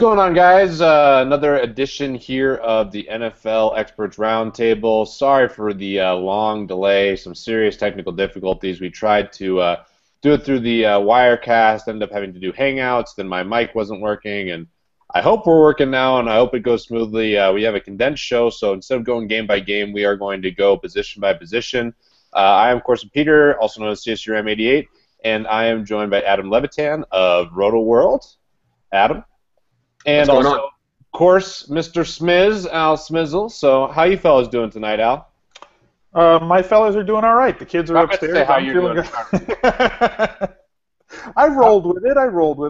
going on, guys? Another edition here of the NFL Experts Roundtable. Sorry for the long delay, some serious technical difficulties. We tried to do it through the Wirecast, ended up having to do Hangouts, then my mic wasn't working, and I hope we're working now, and I hope it goes smoothly. We have a condensed show, so instead of going game by game, we are going to go position by position. I am, of course, Peter, also known as CSURM88, and I am joined by Adam Levitan of Roto World. Adam? What's And going also, on? of course, Mr. Smiz, Al Smizzle. So, how you fellas doing tonight, Al? My fellas are doing all right. The kids are I meant to upstairs. say how I'm you're feeling doing. good. I rolled with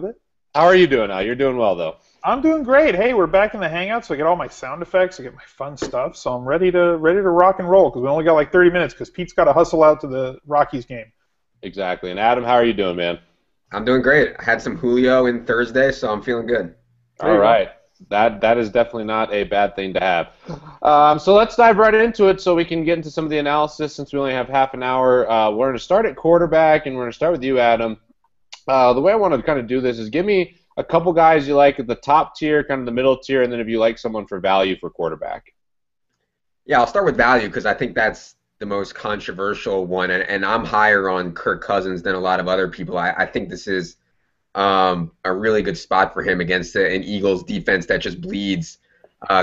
it. How are you doing, Al? You're doing well, though. I'm doing great. Hey, we're back in the Hangouts. So I get all my sound effects. I get my fun stuff. So I'm ready to rock and roll because we only got like 30 minutes because Pete's got to hustle out to the Rockies game. Exactly. And Adam, how are you doing, man? I'm doing great. I had some Julio in Thursday, so I'm feeling good. All right. That is definitely not a bad thing to have. So let's dive right into it so we can get into some of the analysis since we only have half an hour. We're going to start at quarterback, and we're going to start with you, Adam. The way I want to kind of do this is give me a couple guys you like at the top tier, kind of the middle tier, and then if you like someone for value for quarterback. Yeah, I'll start with value because I think that's the most controversial one, and I'm higher on Kirk Cousins than a lot of other people. I think this is a really good spot for him against an Eagles defense that just bleeds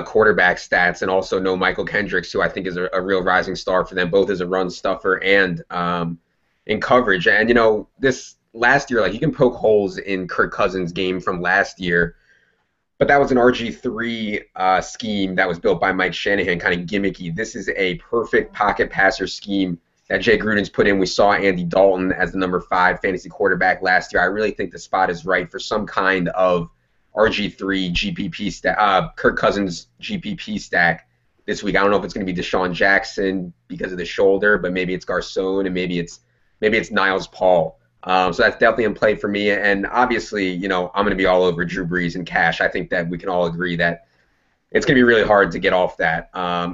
quarterback stats, and also no Michael Kendricks, who I think is a real rising star for them, both as a run stuffer and in coverage. And, you know, this last year, like, you can poke holes in Kirk Cousins' game from last year, but that was an RG3 scheme that was built by Mike Shanahan, kind of gimmicky. This is a perfect pocket passer scheme that Jay Gruden's put in. We saw Andy Dalton as the number 5 fantasy quarterback last year. I really think the spot is right for some kind of RG3 GPP stack, Kirk Cousins GPP stack this week. I don't know if it's going to be Deshaun Jackson because of the shoulder, but maybe it's Garcon and maybe it's Niles Paul. So that's definitely in play for me. And obviously, you know, I'm going to be all over Drew Brees and cash. I think that we can all agree that it's going to be really hard to get off that.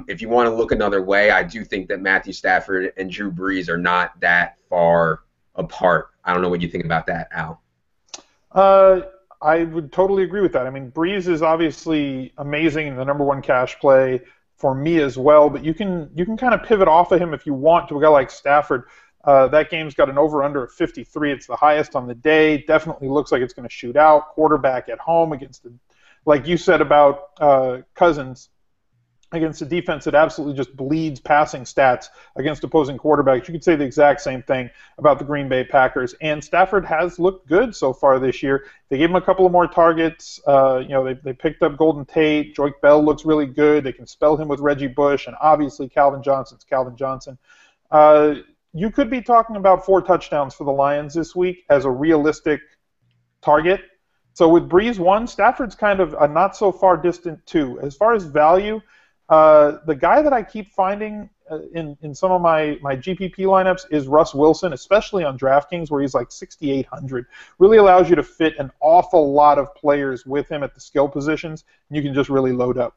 If you want to look another way, I do think that Matthew Stafford and Drew Brees are not that far apart. I don't know what you think about that, Al. I would totally agree with that. I mean, Breeze is obviously amazing and the number 1 cash play for me as well, but you can kind of pivot off of him if you want to a guy like Stafford. That game's got an over-under of 53. It's the highest on the day. Definitely looks like it's going to shoot out. Quarterback at home against the, like you said about Cousins, against a defense that absolutely just bleeds passing stats against opposing quarterbacks. You could say the exact same thing about the Green Bay Packers. And Stafford has looked good so far this year. They gave him a couple of more targets. You know, they picked up Golden Tate. Joique Bell looks really good. They can spell him with Reggie Bush, and obviously Calvin Johnson's Calvin Johnson. You could be talking about 4 touchdowns for the Lions this week as a realistic target. So with Breeze 1, Stafford's kind of a not so far distant 2. As far as value, the guy that I keep finding in some of my GPP lineups is Russ Wilson, especially on DraftKings where he's like 6,800. Really allows you to fit an awful lot of players with him at the skill positions, and you can just really load up.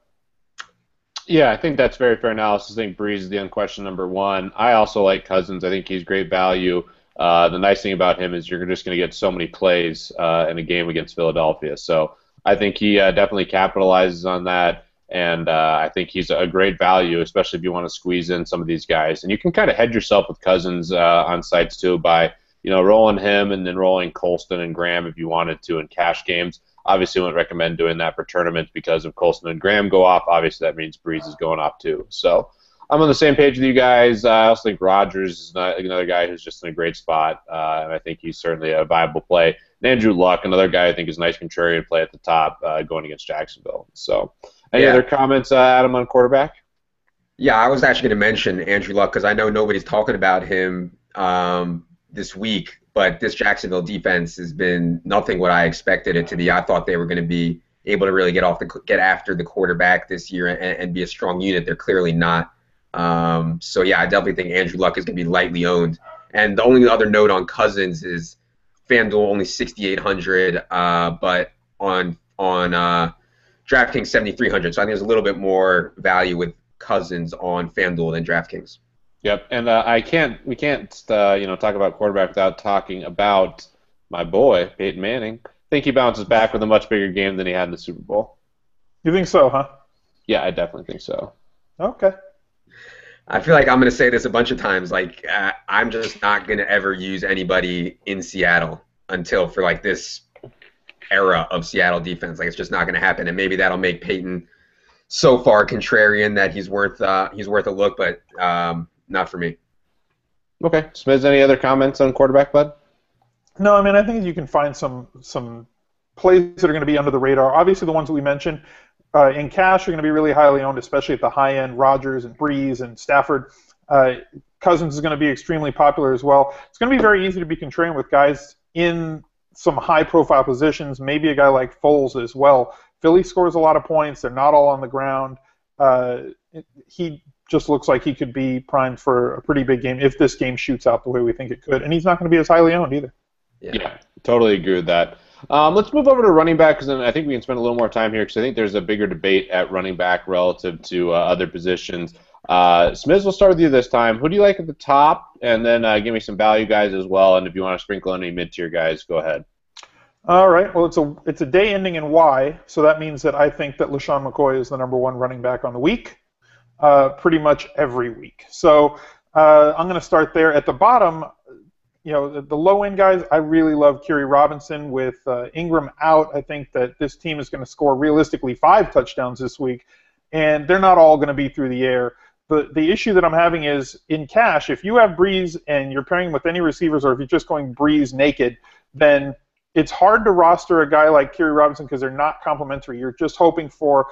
Yeah, I think that's very fair analysis. I think Breeze is the unquestioned number 1. I also like Cousins. I think he's great value. The nice thing about him is you're just going to get so many plays in a game against Philadelphia. So I think he definitely capitalizes on that. And I think he's a great value, especially if you want to squeeze in some of these guys. And you can kind of hedge yourself with Cousins on sites too by, you know, rolling him and then rolling Colston and Graham if you wanted to in cash games. Obviously, I wouldn't recommend doing that for tournaments because if Colston and Graham go off, obviously that means Breeze is going off too. So I'm on the same page with you guys. I also think Rodgers is another guy who's just in a great spot, and I think he's certainly a viable play. And Andrew Luck, another guy I think is a nice contrarian play at the top going against Jacksonville. So any other comments, Adam, on quarterback? Yeah, I was actually going to mention Andrew Luck because I know nobody's talking about him this week, but this Jacksonville defense has been nothing what I expected it to be. I thought they were going to be able to really get after the quarterback this year and be a strong unit. They're clearly not. So yeah, I definitely think Andrew Luck is going to be lightly owned. And the only other note on Cousins is FanDuel only 6,800, but on DraftKings 7,300. So I think there's a little bit more value with Cousins on FanDuel than DraftKings. Yep, and we can't talk about quarterback without talking about my boy Peyton Manning. think he bounces back with a much bigger game than he had in the Super Bowl. You think so, huh? Yeah, I definitely think so. Okay. I feel like I'm going to say this a bunch of times. Like, I'm just not going to ever use anybody in Seattle until for like this era of Seattle defense. Like, it's just not going to happen. And maybe that'll make Peyton so far contrarian that he's worth a look, but not for me. Okay. Smiz, any other comments on quarterback, bud? No, I mean, I think you can find some plays that are going to be under the radar. Obviously, the ones that we mentioned in cash are going to be really highly owned, especially at the high end. Rodgers and Breeze and Stafford. Cousins is going to be extremely popular as well. It's going to be very easy to be contrarian with guys in some high-profile positions, maybe a guy like Foles as well. Philly scores a lot of points. They're not all on the ground. He just looks like he could be primed for a pretty big game if this game shoots out the way we think it could. And he's not going to be as highly owned either. Yeah, totally agree with that. Let's move over to running back, because then I think we can spend a little more time here, because I think there's a bigger debate at running back relative to other positions. Smiz, we'll start with you this time. Who do you like at the top? And then give me some value guys as well. And if you want to sprinkle any mid-tier guys, go ahead. All right. Well, it's a day ending in Y, so that means that I think that LaShawn McCoy is the number one running back on the week, pretty much every week. So I'm going to start there. At the bottom, the low-end guys, I really love Kerry Robinson. With Ingram out, I think that this team is going to score realistically 5 touchdowns this week, and they're not all going to be through the air. The issue that I'm having is in cash, if you have Breeze and you're pairing with any receivers, or if you're just going Breeze naked, then it's hard to roster a guy like Kerry Robinson because they're not complementary. You're just hoping for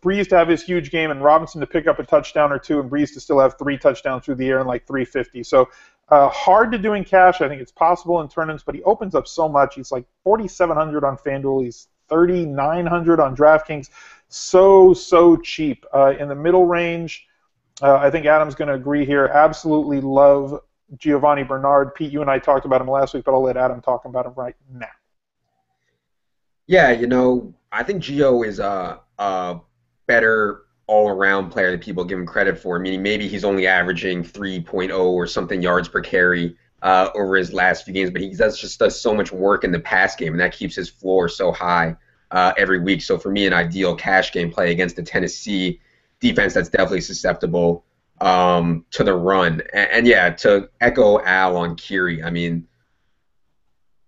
Breeze to have his huge game and Robinson to pick up a touchdown or two, and Breeze to still have 3 touchdowns through the air and like 350. So hard to do in cash. I think it's possible in tournaments, but he opens up so much. He's like 4,700 on FanDuel. He's 3,900 on DraftKings. So cheap. In the middle range, I think Adam's going to agree here. Absolutely love Giovanni Bernard. Pete, you and I talked about him last week, but I'll let Adam talk about him right now. Yeah, I think Gio is a better all-around player than people give him credit for. Meaning maybe he's only averaging 3.0 or something yards per carry over his last few games, but he does so much work in the pass game, and that keeps his floor so high every week. So for me, an ideal cash game play against the Tennessee defense that's definitely susceptible to the run. And yeah, to echo Al on Kiri, I mean,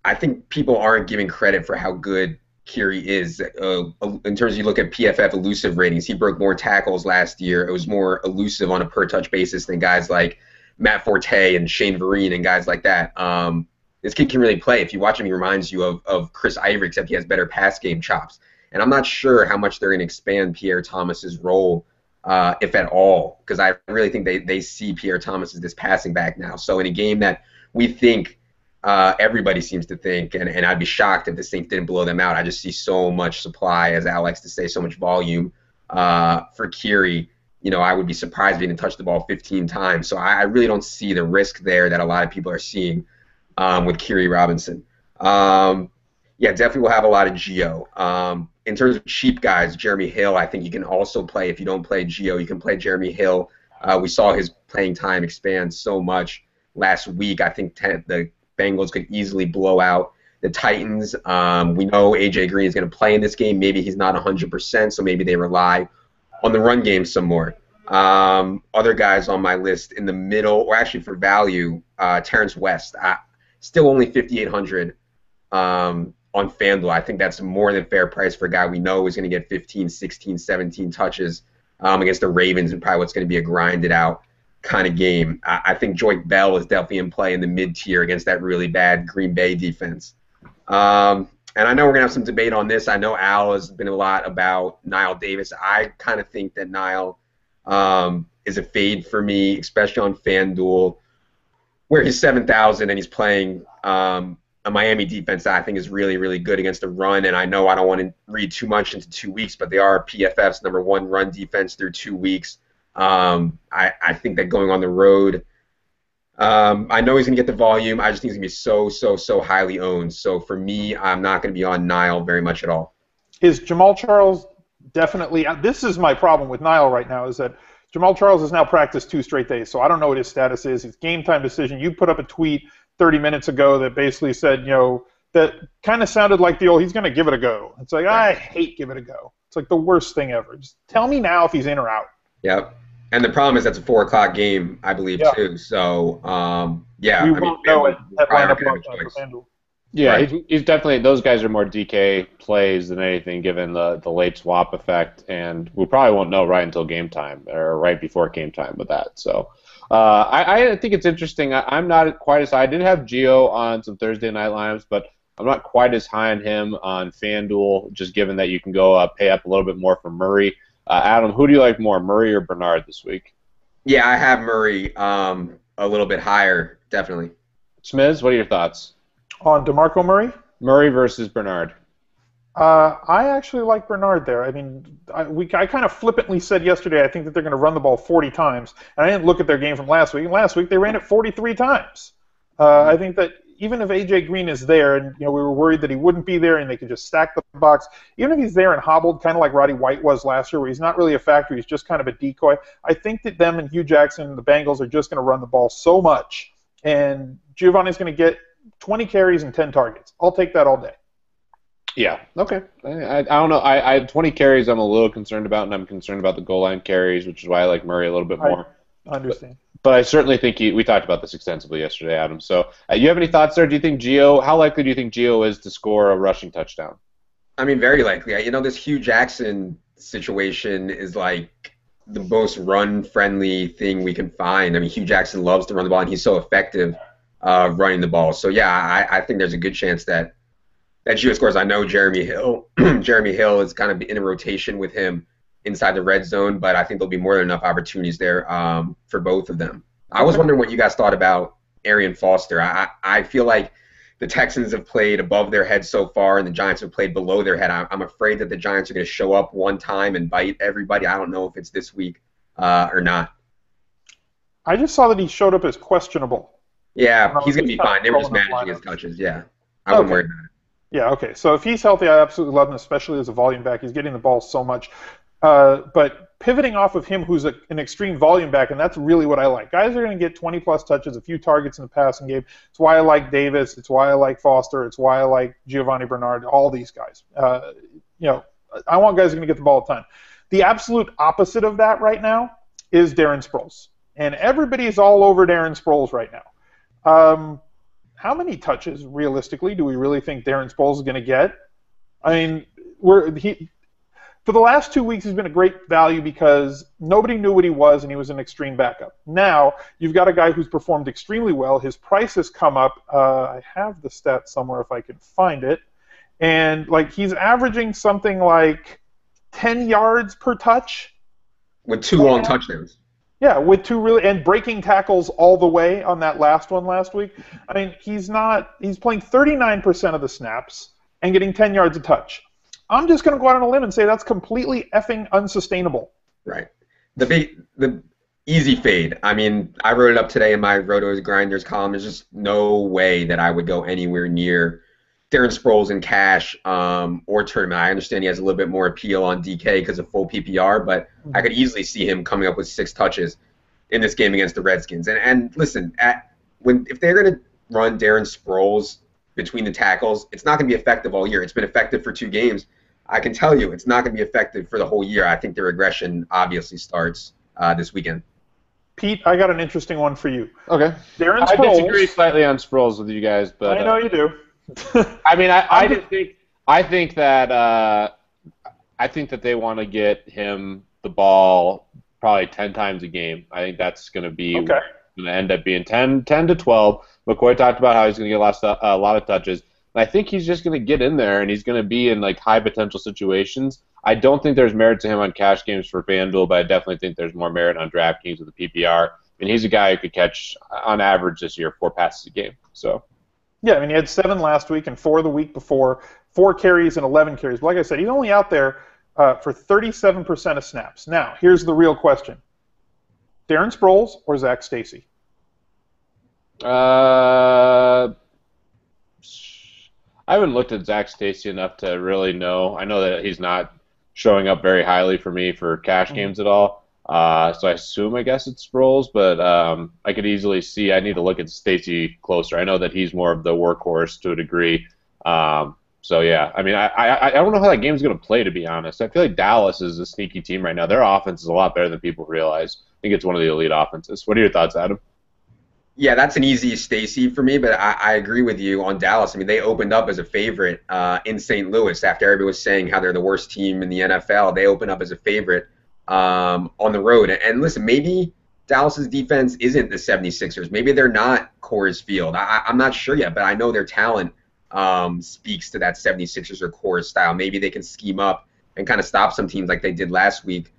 I think people aren't giving credit for how good Kiri is. In terms of you look at PFF elusive ratings, he broke more tackles last year. It was more elusive on a per-touch basis than guys like Matt Forte and Shane Vereen and guys like that. This kid can really play. If you watch him, he reminds you of Chris Ivory, except he has better pass game chops. And I'm not sure how much they're going to expand Pierre Thomas's role, if at all, because I really think they see Pierre Thomas as this passing back now. So in a game that we think everybody seems to think, and I'd be shocked if the Saints didn't blow them out. I just see so much supply, as Al likes to say, so much volume for Kiri. I would be surprised if he didn't touch the ball 15 times. So I really don't see the risk there that a lot of people are seeing with Kiri Robinson. Yeah, definitely will have a lot of Gio. In terms of cheap guys, Jeremy Hill, I think you can also play. If you don't play Gio, you can play Jeremy Hill. We saw his playing time expand so much last week. I think the Bengals could easily blow out the Titans. We know A.J. Green is going to play in this game. Maybe he's not 100%, so maybe they rely on the run game some more. Other guys on my list in the middle, or actually for value, Terrence West. Still only 5,800 on FanDuel. I think that's more than fair price for a guy we know is going to get 15, 16, 17 touches against the Ravens, and probably what's going to be a grinded out kind of game. I think Joyke Bell is definitely in play in the mid-tier against that really bad Green Bay defense. And I know we're going to have some debate on this. I know Al has been a lot about Niall Davis. I kind of think that Niall is a fade for me, especially on FanDuel, where he's 7,000 and he's playing a Miami defense that I think is really, really good against the run. And I know I don't want to read too much into 2 weeks, but they are PFF's #1 run defense through 2 weeks. I think that going on the road, I know he's going to get the volume. I just think he's going to be so highly owned. So for me, I'm not going to be on Niall very much at all. Is Jamal Charles definitely – this is my problem with Niall right now, is that Jamal Charles has now practiced 2 straight days, so I don't know what his status is. It's game time decision. You put up a tweet 30 minutes ago that basically said, that kind of sounded like the old, he's going to give it a go. It's like, I hate give it a go. It's like the worst thing ever. Just tell me now if he's in or out. Yep. And the problem is that's a 4 o'clock game, I believe, Yeah. too. So, yeah, We I mean, won't know it FanDuel at probably aren't lineup going to lock have a for choice. FanDuel. Yeah, Right. he's definitely, those guys are more DK plays than anything, given the late swap effect, and we probably won't know right until game time or right before game time with that. So I think it's interesting. I'm not quite as high. I did have Gio on some Thursday night lineups, but I'm not quite as high on him on FanDuel, just given that you can go pay up a little bit more for Murray. Adam, who do you like more, Murray or Bernard this week? Yeah, I have Murray a little bit higher, definitely. Smiz, what are your thoughts? On DeMarco Murray? Murray versus Bernard. I actually like Bernard there. I mean, I kind of flippantly said yesterday I think that they're going to run the ball 40 times, and I didn't look at their game from last week. And last week they ran it 43 times. I think that even if AJ Green is there, and we were worried that he wouldn't be there, and they could just stack the box. Even if he's there and hobbled, kind of like Roddy White was last year, where he's not really a factor, he's just kind of a decoy. I think that them and Hugh Jackson and the Bengals are just going to run the ball so much, and Giovanni's going to get 20 carries and 10 targets. I'll take that all day. Yeah. Okay. I don't know. I 20 carries I'm a little concerned about, and I'm concerned about the goal line carries, which is why I like Murray a little bit more. I understand. But I certainly think we talked about this extensively yesterday, Adam. So you have any thoughts there? Do you think how likely do you think Gio is to score a rushing touchdown? I mean, very likely. This Hugh Jackson situation is like the most run-friendly thing we can find. I mean, Hugh Jackson loves to run the ball, and he's so effective running the ball. So, yeah, I think there's a good chance that Gio scores. I know Jeremy Hill is kind of in a rotation with him inside the red zone, but I think there'll be more than enough opportunities there for both of them. I was wondering what you guys thought about Arian Foster. I feel like the Texans have played above their head so far, and the Giants have played below their head. I'm afraid that the Giants are going to show up one time and bite everybody. I don't know if it's this week or not. I just saw that he showed up as questionable. Yeah, he's going to be fine. They were just managing his touches. Yeah, I wouldn't worry about it. Yeah, okay. So if he's healthy, I absolutely love him, especially as a volume back. He's getting the ball so much. But pivoting off of him, who's an extreme volume back, and that's really what I like. Guys are going to get 20-plus touches, a few targets in the passing game. It's why I like Davis. It's why I like Foster. It's why I like Giovanni Bernard, all these guys. I want guys who are going to get the ball a ton. The absolute opposite of that right now is Darren Sproles. And everybody's all over Darren Sproles right now. How many touches, realistically, do we really think Darren Sproles is going to get? I mean, for the last 2 weeks, he's been a great value because nobody knew what he was, and he was an extreme backup. Now, you've got a guy who's performed extremely well. His price has come up. I have the stat somewhere if I can find it. And, he's averaging something like 10 yards per touch. With 2 long touchdowns. Yeah, with 2 really, and breaking tackles all the way on that last one last week. I mean, he's playing 39% of the snaps and getting 10 yards a touch. I'm just going to go out on a limb and say that's completely effing unsustainable. Right. The easy fade. I mean, I wrote it up today in my Rotos Grinders column. There's just no way that I would go anywhere near Darren Sproles in cash or tournament. I understand he has a little bit more appeal on DK because of full PPR, but I could easily see him coming up with 6 touches in this game against the Redskins. And listen, if they're going to run Darren Sproles between the tackles, it's not going to be effective all year. It's been effective for 2 games. I can tell you it's not going to be effective for the whole year. I think the regression obviously starts this weekend. Pete, I got an interesting one for you. Okay. Darren Sproles. I disagree slightly on Sproles with you guys, but I know you do. I mean, I think that they want to get him the ball probably 10 times a game. I think that's going to be going to end up being 10 to 12. McCoy talked about how he's going to get a lot of touches. And I think he's just going to get in there, and he's going to be in high potential situations. I don't think there's merit to him on cash games for FanDuel, but I definitely think there's more merit on DraftKings with the PPR. And he's a guy who could catch, on average this year, 4 passes a game. So. Yeah, I mean, he had 7 last week and 4 the week before, 4 carries and 11 carries. But like I said, he's only out there for 37% of snaps. Now, here's the real question. Darren Sproles or Zach Stacy? I haven't looked at Zach Stacy enough to really know. I know that he's not showing up very highly for me for cash games at all. So I guess it's Sproles, but I could easily see I need to look at Stacy closer. I know that he's more of the workhorse to a degree, So yeah, I mean, I don't know how that game's going to play, to be honest. I feel like Dallas is a sneaky team right now. Their offense is a lot better than people realize. I think it's one of the elite offenses. What are your thoughts, Adam? Yeah, that's an easy Stacy for me, but I agree with you on Dallas. I mean, they opened up as a favorite in St. Louis after everybody was saying how they're the worst team in the NFL. They opened up as a favorite on the road. And listen, maybe Dallas's defense isn't the 76ers. Maybe they're not Coors Field. I'm not sure yet, but I know their talent speaks to that 76ers or Coors style. Maybe they can scheme up and kind of stop some teams like they did last week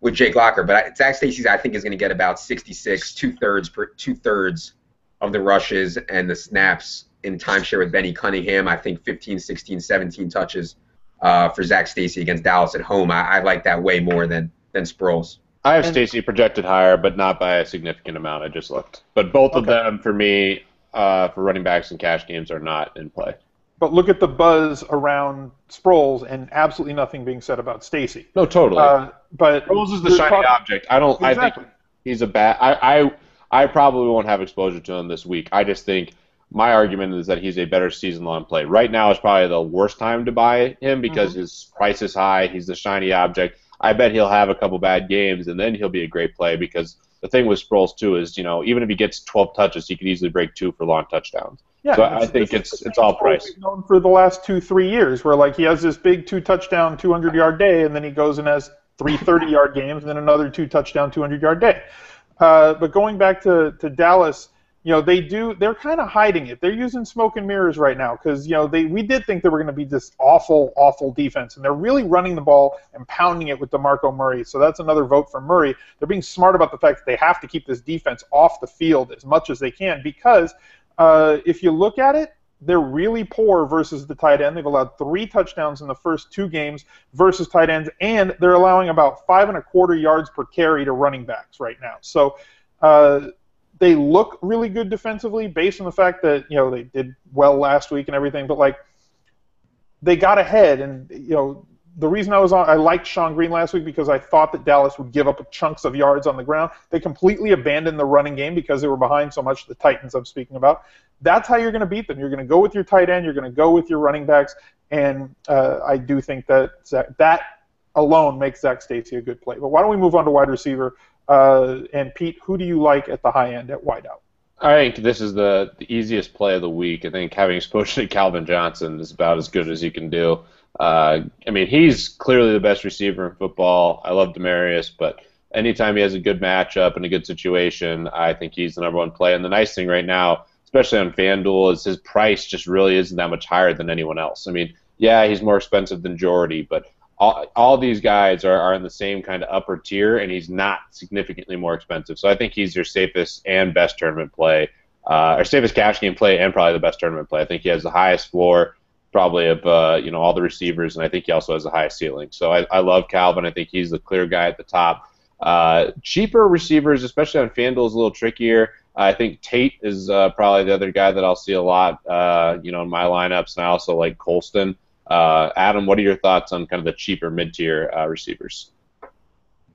with Jake Locker. But Zach Stacy's, I think, is going to get about 66, two-thirds of the rushes and the snaps in timeshare with Benny Cunningham. I think 15, 16, 17 touches for Zach Stacy against Dallas at home. I like that way more than Sproles. I have Stacy projected higher, but not by a significant amount. I just looked. But both of them, for me, for running backs and cash games, are not in play. But look at the buzz around Sproles, and absolutely nothing being said about Stacy. No, totally. But Sproles is the shiny object. Exactly. I think he's a bad. I probably won't have exposure to him this week. I just think my argument is that he's a better season-long play. Right now is probably the worst time to buy him because his price is high. He's the shiny object. I bet he'll have a couple bad games, and then he'll be a great play because the thing with Sproles, too, is, even if he gets 12 touches, he could easily break 2 for long touchdowns. Yeah, so I think it's all price. We've known for the last 2-3 years, where he has this big 2-touchdown, 200-yard day, and then he goes and has 3 30-yard games, and then another 2-touchdown, 200-yard day. But going back to Dallas, they're kind of hiding it. They're using smoke and mirrors right now because we did think they were going to be this awful defense, and they're really running the ball and pounding it with DeMarco Murray. So that's another vote for Murray. They're being smart about the fact that they have to keep this defense off the field as much as they can because if you look at it, they're really poor versus the tight end. They've allowed 3 touchdowns in the first 2 games versus tight ends, and they're allowing about 5.25 yards per carry to running backs right now. So they look really good defensively based on the fact that they did well last week and everything, but they got ahead, and the reason I liked Sean Green last week because I thought that Dallas would give up chunks of yards on the ground. They completely abandoned the running game because they were behind so much. The Titans I'm speaking about. That's how you're going to beat them. You're going to go with your tight end. You're going to go with your running backs, and I do think that alone makes Zach Stacy a good play. But why don't we move on to wide receiver? And Pete, who do you like at the high end at wideout? I think this is the easiest play of the week. I think having exposure to Calvin Johnson is about as good as you can do. He's clearly the best receiver in football. I love Demaryius, but anytime he has a good matchup and a good situation, I think he's the number one play. And the nice thing right now, especially on FanDuel, is his price just really isn't that much higher than anyone else. He's more expensive than Jordy, but all these guys are in the same kind of upper tier, and he's not significantly more expensive. So I think he's your safest and best tournament play, or safest cash game play, and probably the best tournament play. I think he has the highest floor, probably of all the receivers, and I think he also has the highest ceiling. So I love Calvin. I think he's the clear guy at the top. Cheaper receivers, especially on FanDuel, is a little trickier. I think Tate is probably the other guy that I'll see a lot, in my lineups, and I also like Colston. Adam, what are your thoughts on kind of the cheaper mid-tier receivers?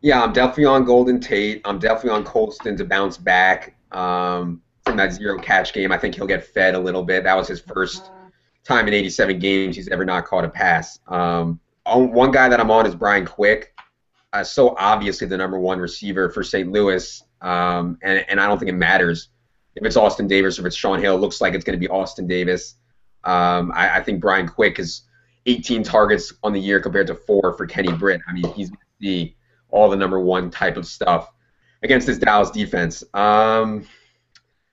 Yeah, I'm definitely on Golden Tate. I'm definitely on Colston to bounce back from that 0 catch game. I think he'll get fed a little bit. That was his first time in 87 games he's ever not caught a pass. One guy that I'm on is Brian Quick. So obviously the number 1 receiver for St. Louis, and I don't think it matters if it's Austin Davis or if it's Sean Hill. It looks like it's going to be Austin Davis. I think Brian Quick is 18 targets on the year compared to 4 for Kenny Britt. He's going to see all the number 1 type of stuff against this Dallas defense. I'm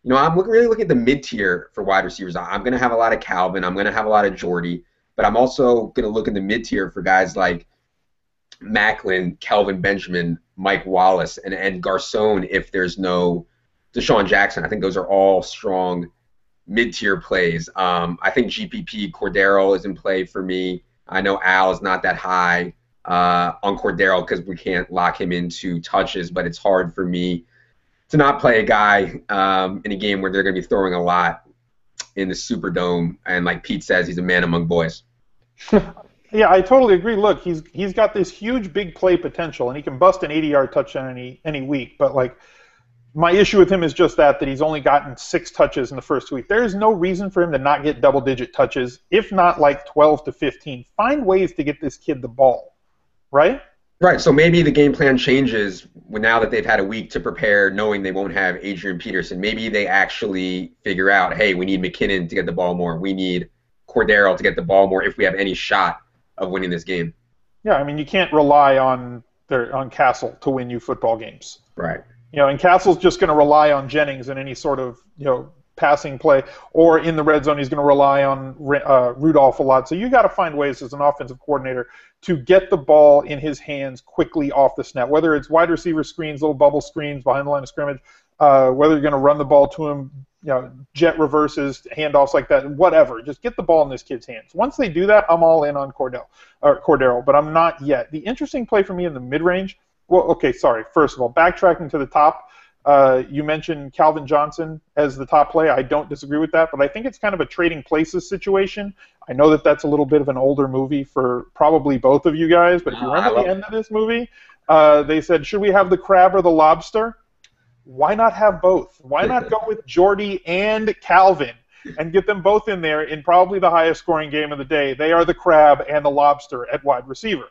really looking at the mid-tier for wide receivers. I'm going to have a lot of Calvin. I'm going to have a lot of Jordy. But I'm also going to look in the mid-tier for guys like Macklin, Kelvin Benjamin, Mike Wallace, and Garcon if there's no Deshaun Jackson. I think those are all strong mid-tier plays. I think GPP Cordero is in play for me. I know Al is not that high on Cordero because we can't lock him into touches, but it's hard for me to not play a guy in a game where they're going to be throwing a lot in the Superdome. And like Pete says, he's a man among boys. Yeah, I totally agree. Look, he's got this huge big play potential, and he can bust an 80-yard touchdown any week. But My issue with him is just that he's only gotten 6 touches in the first week. There is no reason for him to not get double-digit touches, if not like 12 to 15. Find ways to get this kid the ball, right? Right, so maybe the game plan changes now that they've had a week to prepare, knowing they won't have Adrian Peterson. Maybe they actually figure out, hey, we need McKinnon to get the ball more. We need Cordero to get the ball more if we have any shot of winning this game. Yeah, I mean, you can't rely on Castle to win you football games. Right. And Castle's just going to rely on Jennings in any sort of, passing play, or in the red zone, he's going to rely on Rudolph a lot. So you got to find ways as an offensive coordinator to get the ball in his hands quickly off the snap, whether it's wide receiver screens, little bubble screens behind the line of scrimmage, whether you're going to run the ball to him, jet reverses, handoffs like that, whatever. Just get the ball in this kid's hands. Once they do that, I'm all in on Cordero, but I'm not yet. The interesting play for me in the mid-range, first of all, backtracking to the top, you mentioned Calvin Johnson as the top play. I don't disagree with that, but I think it's kind of a trading places situation. I know that that's a little bit of an older movie for probably both of you guys, but if you remember the end of this movie, they said, should we have the crab or the lobster? Why not have both? Why not go with Jordy and Calvin and get them both in there in probably the highest scoring game of the day? They are the crab and the lobster at wide receiver.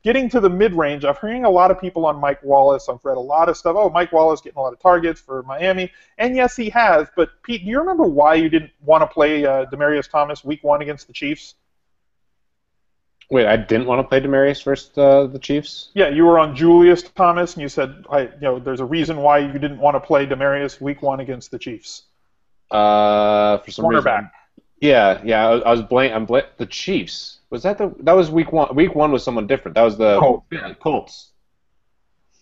Getting to the mid-range, I'm hearing a lot of people on Mike Wallace. I've read a lot of stuff. Oh, Mike Wallace getting a lot of targets for Miami. And yes, he has. But, Pete, do you remember why you didn't want to play Demaryius Thomas week 1 against the Chiefs? Wait, I didn't want to play Demaryius versus the Chiefs? Yeah, you were on Julius Thomas, and you said, there's a reason why you didn't want to play Demaryius week 1 against the Chiefs. For some Cornerback. reason. Yeah, I was blank. The Chiefs. Was that was week 1? Week 1 was someone different. That was the Colts.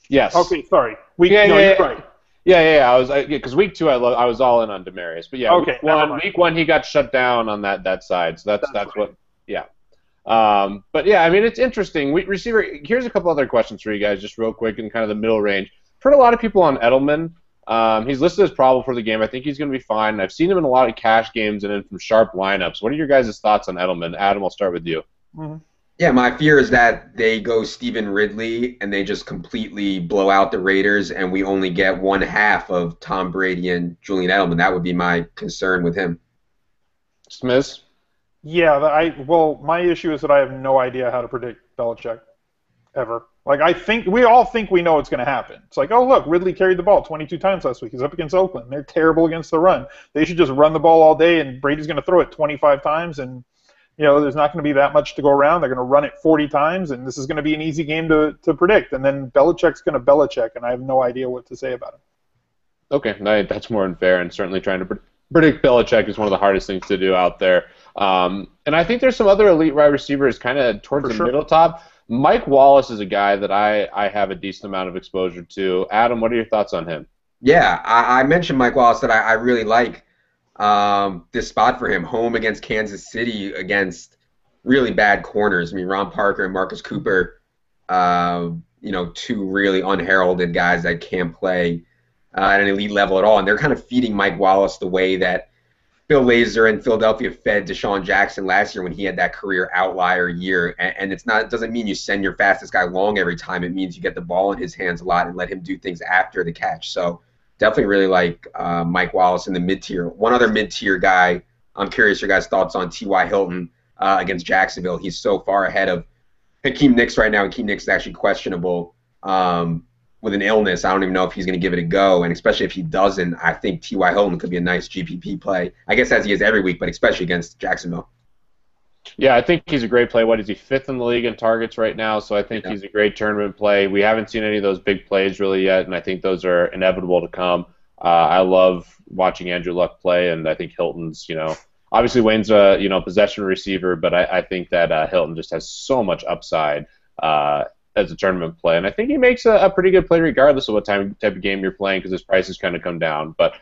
Yes. Okay, sorry. You're right. Yeah. Because week 2 I was all in on Demaryius, but yeah, okay, week 1 he got shut down on that side. So that's right. what. Yeah. But yeah, I mean it's interesting. Receiver. Here's a couple other questions for you guys, just real quick in kind of the middle range. I've heard a lot of people on Edelman. He's listed as probable for the game. I think he's going to be fine. I've seen him in a lot of cash games and in some sharp lineups. What are your guys' thoughts on Edelman? Adam, I'll start with you. Mm-hmm. Yeah, my fear is that they go Stephen Ridley and they just completely blow out the Raiders and we only get one half of Tom Brady and Julian Edelman. That would be my concern with him. Smiz? Yeah, my issue is that I have no idea how to predict Belichick, ever. Like, we all think we know what's going to happen. It's like, oh, look, Ridley carried the ball 22 times last week. He's up against Oakland. They're terrible against the run. They should just run the ball all day, and Brady's going to throw it 25 times, and, there's not going to be that much to go around. They're going to run it 40 times, and this is going to be an easy game to predict. And then Belichick's going to Belichick, and I have no idea what to say about him. Okay, that's more than fair, and certainly trying to predict Belichick is one of the hardest things to do out there. And I think there's some other elite wide receivers kind of towards the middle top. Mike Wallace is a guy that I have a decent amount of exposure to. Adam, what are your thoughts on him? Yeah, I mentioned Mike Wallace that I really like this spot for him. Home against Kansas City against really bad corners. I mean, Ron Parker and Marcus Cooper, two really unheralded guys that can't play at an elite level at all. And they're kind of feeding Mike Wallace the way that Bill Lazor in Philadelphia fed Deshaun Jackson last year when he had that career outlier year. And it doesn't mean you send your fastest guy long every time. It means you get the ball in his hands a lot and let him do things after the catch. So definitely really like Mike Wallace in the mid-tier. One other mid-tier guy, I'm curious your guys' thoughts on T.Y. Hilton against Jacksonville. He's so far ahead of Hakeem Nicks right now. Hakeem Nicks is actually questionable with an illness. I don't even know if he's going to give it a go, and especially if he doesn't, I think T.Y. Hilton could be a nice GPP play. I guess as he is every week, but especially against Jacksonville. Yeah, I think he's a great play. What is he, 5th in the league in targets right now? So I think he's a great tournament play. We haven't seen any of those big plays really yet, and I think those are inevitable to come. I love watching Andrew Luck play, and I think Hilton's, obviously Wayne's a possession receiver, but I think that Hilton just has so much upside as a tournament play, and I think he makes a pretty good play regardless of what type of game you're playing because his prices kind of come down. But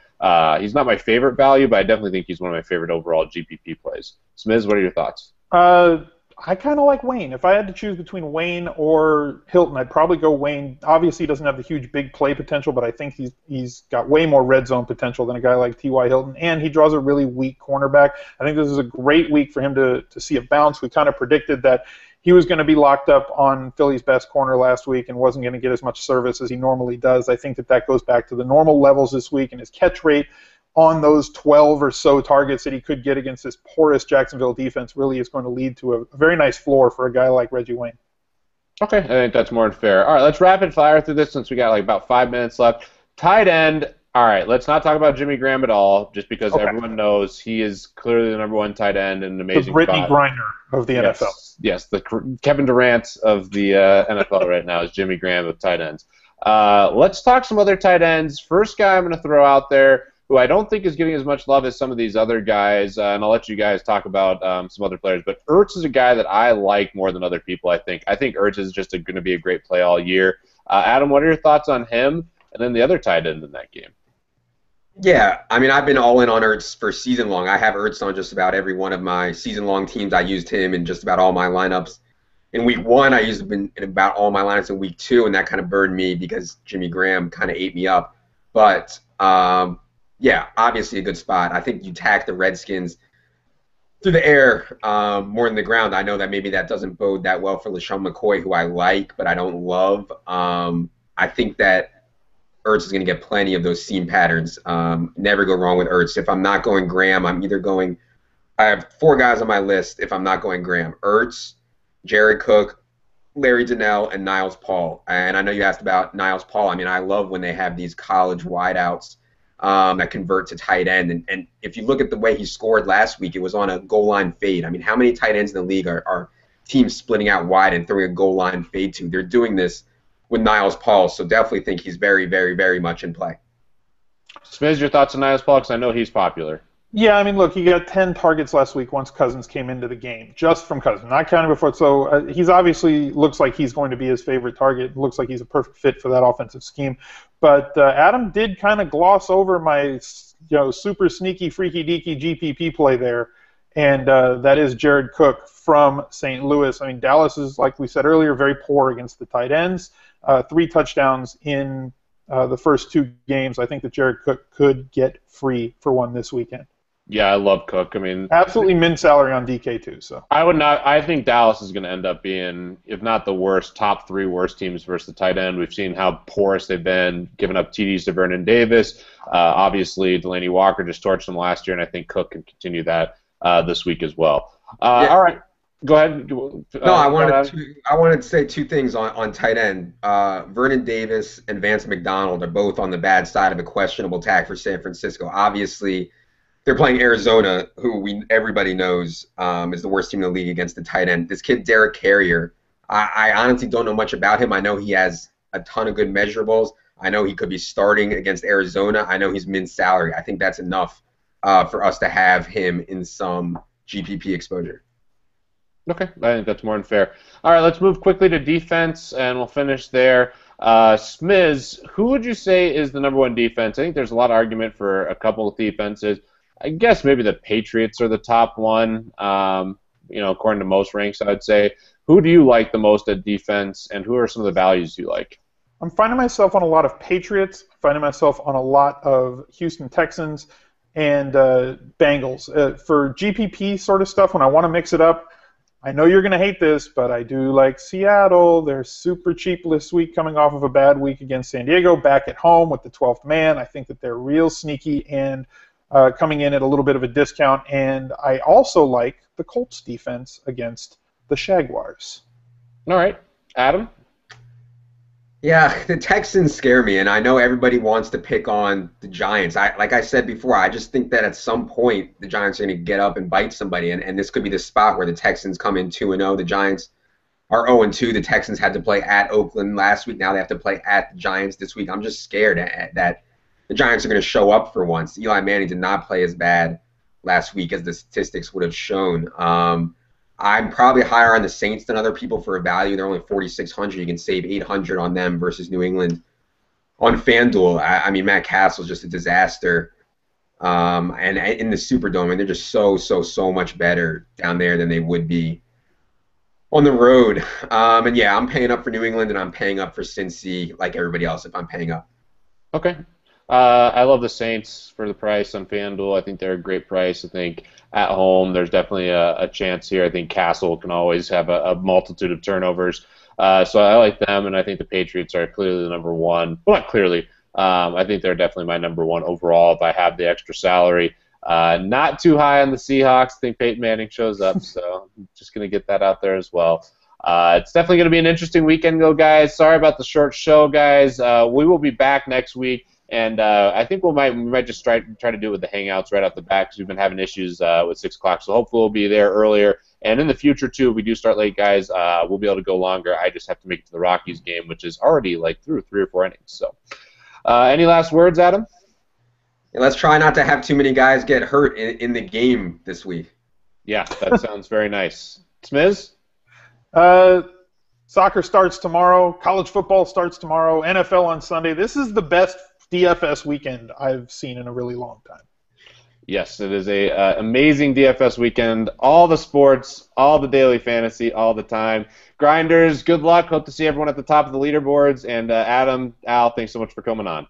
he's not my favorite value, but I definitely think he's one of my favorite overall GPP plays. Smiz, what are your thoughts? I kind of like Wayne. If I had to choose between Wayne or Hilton, I'd probably go Wayne. Obviously, he doesn't have the huge big play potential, but I think he's got way more red zone potential than a guy like T.Y. Hilton, and he draws a really weak cornerback. I think this is a great week for him to see a bounce. We kind of predicted that he was going to be locked up on Philly's best corner last week and wasn't going to get as much service as he normally does. I think that goes back to the normal levels this week, and his catch rate on those 12 or so targets that he could get against this porous Jacksonville defense really is going to lead to a very nice floor for a guy like Reggie Wayne. Okay, I think that's more than fair. All right, let's rapid fire through this since we got like about 5 minutes left. Tight end. All right, let's not talk about Jimmy Graham at all, just because everyone knows he is clearly the number one tight end and an amazing The Brittany spot. Griner of the NFL. Yes, the Kevin Durant of the NFL right now is Jimmy Graham with tight ends. Let's talk some other tight ends. First guy I'm going to throw out there, who I don't think is getting as much love as some of these other guys, and I'll let you guys talk about some other players, but Ertz is a guy that I like more than other people, I think. I think Ertz is just going to be a great play all year. Adam, what are your thoughts on him and then the other tight end in that game? Yeah, I mean, I've been all in on Ertz for season long. I have Ertz on just about every one of my season-long teams. I used him in just about all my lineups. In week 1, I used him in about all my lineups in week 2, and that kind of burned me because Jimmy Graham kind of ate me up. But, yeah, obviously a good spot. I think you tack the Redskins through the air more than the ground. I know that maybe that doesn't bode that well for LaShawn McCoy, who I like but I don't love. I think that Ertz is going to get plenty of those seam patterns. Never go wrong with Ertz. If I'm not going Graham, I'm either going – I have 4 guys on my list if I'm not going Graham. Ertz, Jared Cook, Larry Donnell, and Niles Paul. And I know you asked about Niles Paul. I mean, I love when they have these college wideouts that convert to tight end. And if you look at the way he scored last week, it was on a goal line fade. I mean, how many tight ends in the league are teams splitting out wide and throwing a goal line fade to? They're doing this with Niles Paul, so definitely think he's very, very, very much in play. Smiz, your thoughts on Niles Paul? Because I know he's popular. Yeah, I mean, look, he got 10 targets last week once Cousins came into the game, just from Cousins, not counting before. So he's obviously looks like he's going to be his favorite target. Looks like he's a perfect fit for that offensive scheme. But Adam did kind of gloss over my, super sneaky, freaky deaky GPP play there, and that is Jared Cook from St. Louis. I mean, Dallas is, like we said earlier, very poor against the tight ends. 3 touchdowns in the first 2 games. I think that Jared Cook could get free for one this weekend. Yeah, I love Cook. I mean, absolutely min salary on DK too. So I would not. I think Dallas is going to end up being, if not the worst, top 3 worst teams versus the tight end. We've seen how porous they've been, giving up TDs to Vernon Davis. Obviously, Delaney Walker just torched them last year, and I think Cook can continue that this week as well. Yeah. All right. Go ahead. No, I wanted to say 2 things on tight end. Vernon Davis and Vance McDonald are both on the bad side of a questionable tag for San Francisco. Obviously, they're playing Arizona, who everybody knows is the worst team in the league against the tight end. This kid, Derek Carrier, I honestly don't know much about him. I know he has a ton of good measurables. I know he could be starting against Arizona. I know he's min salary. I think that's enough for us to have him in some GPP exposure. Okay, I think that's more than fair. All right, let's move quickly to defense, and we'll finish there. Smiz, who would you say is the number 1 defense? I think there's a lot of argument for a couple of defenses. I guess maybe the Patriots are the top one, according to most ranks, I'd say. Who do you like the most at defense, and who are some of the values you like? I'm finding myself on a lot of Patriots, finding myself on a lot of Houston Texans and Bengals. For GPP sort of stuff, when I want to mix it up, I know you're going to hate this, but I do like Seattle. They're super cheap this week coming off of a bad week against San Diego, back at home with the 12th man. I think that they're real sneaky and coming in at a little bit of a discount. And I also like the Colts defense against the Jaguars. All right. Adam? Yeah, the Texans scare me, and I know everybody wants to pick on the Giants. Like I said before, I just think that at some point the Giants are going to get up and bite somebody, and this could be the spot where the Texans come in 2-0. The Giants are 0-2. The Texans had to play at Oakland last week. Now they have to play at the Giants this week. I'm just scared that the Giants are going to show up for once. Eli Manning did not play as bad last week as the statistics would have shown. I'm probably higher on the Saints than other people for a value. They're only 4,600. You can save 800 on them versus New England on FanDuel. I mean, Matt Castle's just a disaster. And in the Superdome, and they're just so much better down there than they would be on the road. And yeah, I'm paying up for New England, and I'm paying up for Cincy like everybody else if I'm paying up. Okay. I love the Saints for the price on FanDuel. I think they're a great price. I think at home there's definitely a chance here. I think Castle can always have a multitude of turnovers. So I like them, and I think the Patriots are clearly the number one. Well, not clearly. I think they're definitely my number one overall if I have the extra salary. Not too high on the Seahawks. I think Peyton Manning shows up, so I'm just going to get that out there as well. It's definitely going to be an interesting weekend, though, guys. Sorry about the short show, guys. We will be back next week. And I think we might just try to do it with the Hangouts right off the bat because we've been having issues with 6 o'clock. So hopefully we'll be there earlier. And in the future, too, if we do start late, guys, we'll be able to go longer. I just have to make it to the Rockies game, which is already through 3 or 4 innings. So any last words, Adam? Yeah, let's try not to have too many guys get hurt in the game this week. Yeah, that sounds very nice. Smiz? Soccer starts tomorrow. College football starts tomorrow. NFL on Sunday. This is the best DFS weekend I've seen in a really long time. Yes, it is a amazing DFS weekend. All the sports, all the daily fantasy, all the time. Grinders, good luck. Hope to see everyone at the top of the leaderboards. And Adam, Al, thanks so much for coming on.